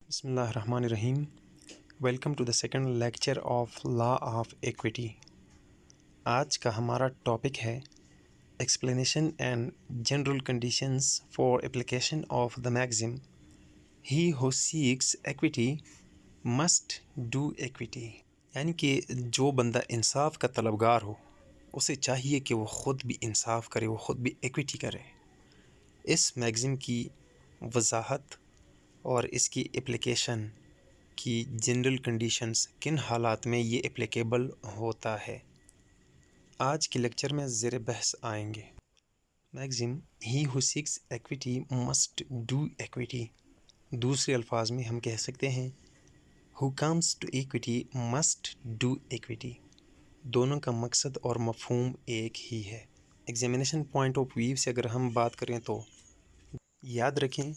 Bismillah ar-Rahman ar-Rahim. Welcome to the second lecture of Law of Equity. آج کا ہمارا topic ہے Explanation and General Conditions for Application of the Maxim He who seeks equity must do equity. یعنی کہ جو بندہ انصاف کا طلبگار ہو اسے چاہیے کہ وہ خود بھی انصاف کرے، وہ خود بھی ایکویٹی کرے. اس میگزم کی وضاحت اور اس کی اپلیکیشن کی جنرل کنڈیشنز کن حالات میں یہ اپلیکیبل ہوتا ہے، آج کے لیکچر میں زیر بحث آئیں گے. Maxim he who seeks equity must do equity. دوسرے الفاظ میں ہم کہہ سکتے ہیں who comes to equity must do equity. دونوں کا مقصد اور مفہوم ایک ہی ہے. ایگزامینیشن پوائنٹ آف ویو سے اگر ہم بات کریں تو یاد رکھیں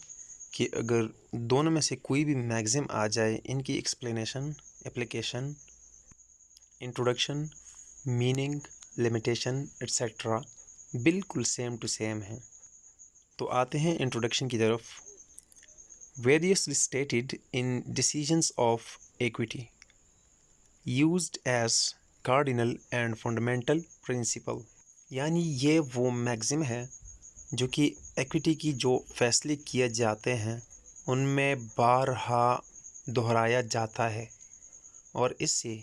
کہ اگر دونوں میں سے کوئی بھی میگزم آ جائے، ان کی explanation, application, introduction, meaning, limitation etcetera بالکل سیم ٹو سیم ہیں. تو آتے ہیں انٹروڈکشن کی طرف. Variously stated in decisions of equity used as cardinal and fundamental principle. یعنی یہ وہ میگزم ہے جو کہ ایکویٹی کی جو فیصلے کیے جاتے ہیں ان میں بارہا دہرایا جاتا ہے اور اس سے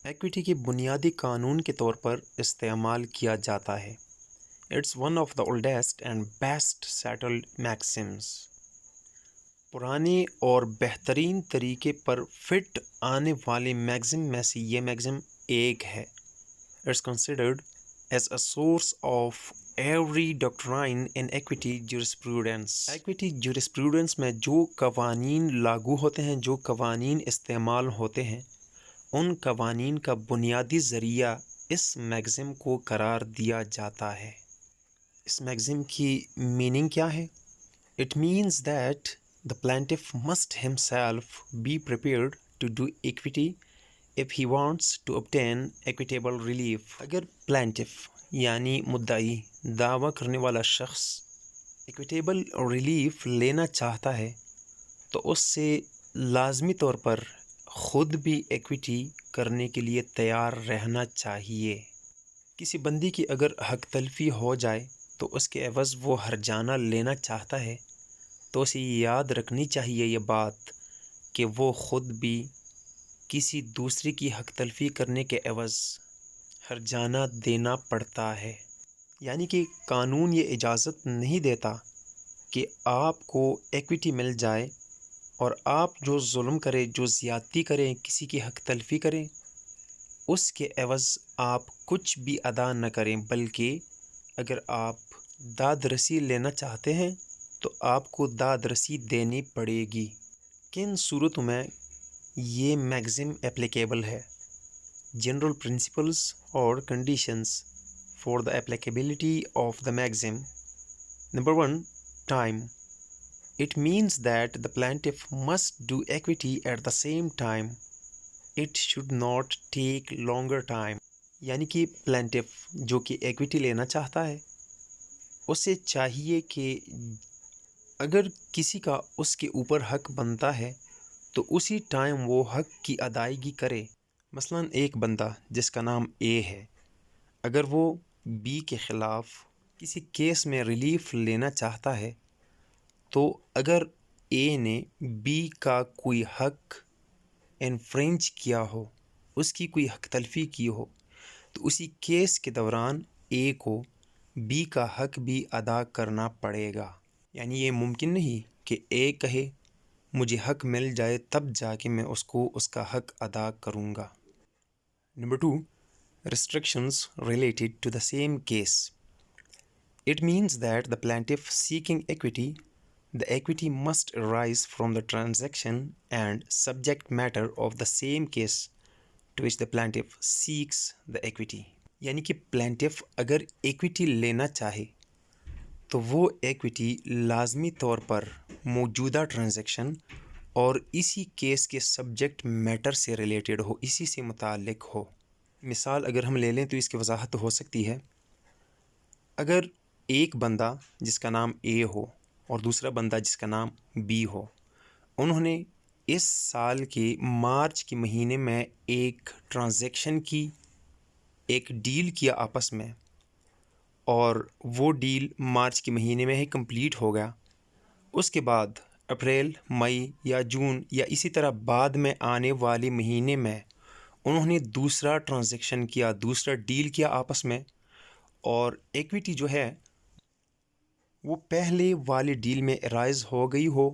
ایکویٹی کے بنیادی قانون کے طور پر استعمال کیا جاتا ہے. It's one of the oldest and best settled maxims. پرانے اور بہترین طریقے پر فٹ آنے والے میگزم میں سے یہ میگزم ایک ہے. It's considered as a source of every doctrine in equity jurisprudence. Equity jurisprudence میں جو قوانین لاگو ہوتے ہیں، جو قوانین استعمال ہوتے ہیں، ان قوانین کا بنیادی ذریعہ اس میگزم کو قرار دیا جاتا ہے. اس میگزم کی میننگ کیا ہے؟ It means that the plaintiff must himself be prepared to do equity if he wants to obtain equitable relief. اگر پلانٹف یعنی مدعی، دعویٰ کرنے والا شخص ایکویٹیبل ریلیف لینا چاہتا ہے تو اس سے لازمی طور پر خود بھی ایکویٹی کرنے کے لیے تیار رہنا چاہیے. کسی بندی کی اگر حق تلفی ہو جائے تو اس کے عوض وہ ہرجانہ لینا چاہتا ہے تو اسے یاد رکھنی چاہیے یہ بات کہ وہ خود بھی کسی دوسرے کی حق تلفی کرنے کے عوض ہرجانہ دینا پڑتا ہے. یعنی کہ قانون یہ اجازت نہیں دیتا کہ آپ کو ایکویٹی مل جائے اور آپ جو ظلم کریں، جو زیادتی کریں، کسی کی حق تلفی کریں، اس کے عوض آپ کچھ بھی ادا نہ کریں، بلکہ اگر آپ داد رسی لینا چاہتے ہیں تو آپ کو داد رسی دینی پڑے گی. کن صورتوں میں یہ میگزم اپلیکیبل ہے؟ جنرل پرنسپلز اور conditions for the applicability of the maxim. Number 1. Time. It means that the plaintiff must do equity at the same time. It should not take longer time. یعنی کہ پلانٹف جو کہ equity لینا چاہتا ہے اسے چاہیے کہ اگر کسی کا اس کے اوپر حق بنتا ہے تو اسی ٹائم وہ حق کی ادائیگی کرے. مثلا ایک بندہ جس کا نام اے ہے، اگر وہ بی کے خلاف کسی کیس میں ریلیف لینا چاہتا ہے تو اگر اے نے بی کا کوئی حق انفرینج کیا ہو، اس کی کوئی حق تلفی کی ہو، تو اسی کیس کے دوران اے کو بی کا حق بھی ادا کرنا پڑے گا. یعنی یہ ممکن نہیں کہ اے کہے مجھے حق مل جائے تب جا کے میں اس کو اس کا حق ادا کروں گا. Number 2. Restrictions related to the same case. It means that the plaintiff seeking equity, the equity must arise from the transaction and subject matter of the same case to which the plaintiff seeks the equity. یعنی کہ پلانٹف اگر equity لینا چاہے تو وہ equity لازمی طور پر موجودہ ٹرانزیکشن اور اسی کیس کے سبجیکٹ میٹر سے ریلیٹڈ ہو، اسی سے متعلق ہو. مثال اگر ہم لے لیں تو اس کی وضاحت ہو سکتی ہے. اگر ایک بندہ جس کا نام اے ہو اور دوسرا بندہ جس کا نام بی ہو، انہوں نے اس سال کے مارچ کے مہینے میں ایک ٹرانزیکشن کی، ایک ڈیل کیا آپس میں، اور وہ ڈیل مارچ کے مہینے میں ہی کمپلیٹ ہو گیا۔ اس کے بعد اپریل، مئی یا جون یا اسی طرح بعد میں آنے والے مہینے میں انہوں نے دوسرا ٹرانزیکشن کیا، دوسرا ڈیل کیا آپس میں، اور ایکویٹی جو ہے وہ پہلے والے ڈیل میں ارائز ہو گئی ہو،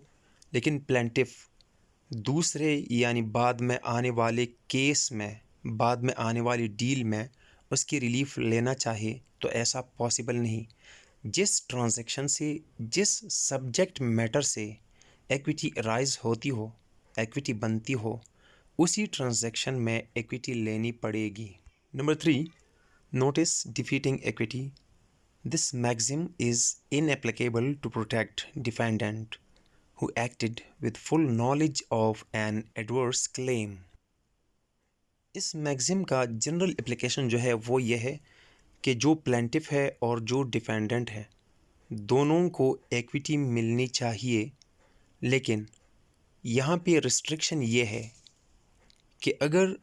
لیکن پلینٹف دوسرے یعنی بعد میں آنے والے کیس میں، بعد میں آنے والی ڈیل میں اس کی ریلیف لینا چاہے تو ایسا پاسبل نہیں۔ جس ٹرانزیکشن سے، جس سبجیکٹ میٹر سے ایکویٹی ارائز ہوتی ہو، ایکویٹی بنتی ہو، اسی ٹرانزیکشن میں ایکویٹی لینی پڑے گی۔ Number 3، notice defeating equity. This maxim is inapplicable to protect defendant who acted with full knowledge of an adverse claim۔ اس میگزم کا جنرل اپلیکیشن جو ہے وہ یہ ہے کہ جو پلینٹف ہے اور جو ڈیفینڈنٹ ہے دونوں کو ایکویٹی ملنی چاہیے، لیکن یہاں پہ ریسٹرکشن یہ ہے کہ اگر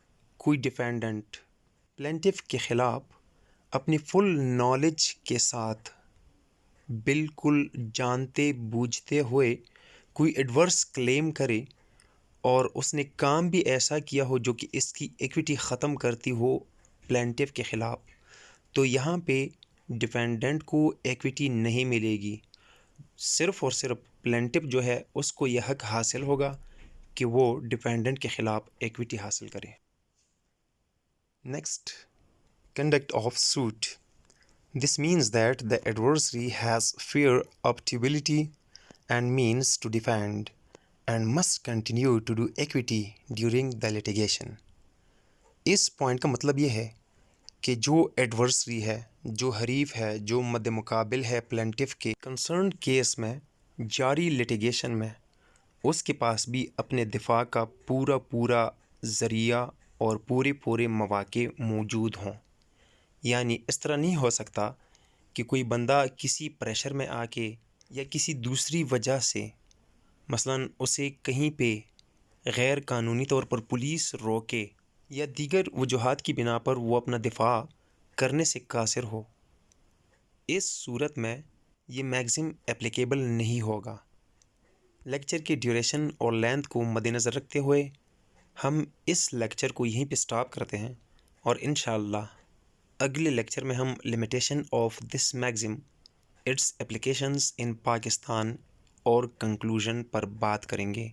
کوئی ڈیفینڈنٹ پلینٹف کے خلاف اپنی فل نالج کے ساتھ، بالکل جانتے بوجھتے ہوئے کوئی ایڈورس کلیم کرے اور اس نے کام بھی ایسا کیا ہو جو کہ اس کی ایکویٹی ختم کرتی ہو پلینٹف کے خلاف، تو یہاں پہ ڈیفینڈنٹ کو ایکویٹی نہیں ملے گی۔ صرف اور صرف پلینٹف جو ہے اس کو یہ حق حاصل ہوگا کہ وہ ڈیفینڈنٹ کے خلاف ایکویٹی حاصل کرے۔ Next, conduct of suit. This means that the adversary has fair opportunity and means to defend and must continue to do equity during the litigation. اس پوائنٹ کا مطلب یہ ہے کہ جو ایڈورسری ہے، جو حریف ہے، جو مد مقابل ہے پلینٹف کے کنسرنڈ کیس میں، جاری لٹیگیشن میں، اس کے پاس بھی اپنے دفاع کا پورا ذریعہ اور پورے مواقع موجود ہوں۔ یعنی اس طرح نہیں ہو سکتا کہ کوئی بندہ کسی پریشر میں آ کے یا کسی دوسری وجہ سے، مثلاً اسے کہیں پہ غیر قانونی طور پر پولیس روکے یا دیگر وجوہات کی بنا پر وہ اپنا دفاع کرنے سے قاصر ہو۔ اس صورت میں یہ میگزم اپلیکیبل نہیں ہوگا۔ لیکچر کی ڈیوریشن اور لینتھ کو مد نظر رکھتے ہوئے ہم اس لیکچر کو یہیں پہ سٹاپ کرتے ہیں، اور انشاءاللہ اگلے لیکچر میں ہم limitation of this maxim, its applications in Pakistan اور کنکلوژن پر بات کریں گے۔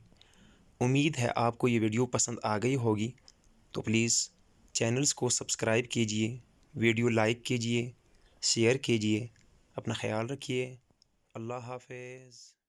امید ہے آپ کو یہ ویڈیو پسند آ گئی ہوگی، تو پلیز چینلز کو سبسکرائب کیجئے، ویڈیو لائک کیجئے، شیئر کیجئے، اپنا خیال رکھیے۔ اللہ حافظ۔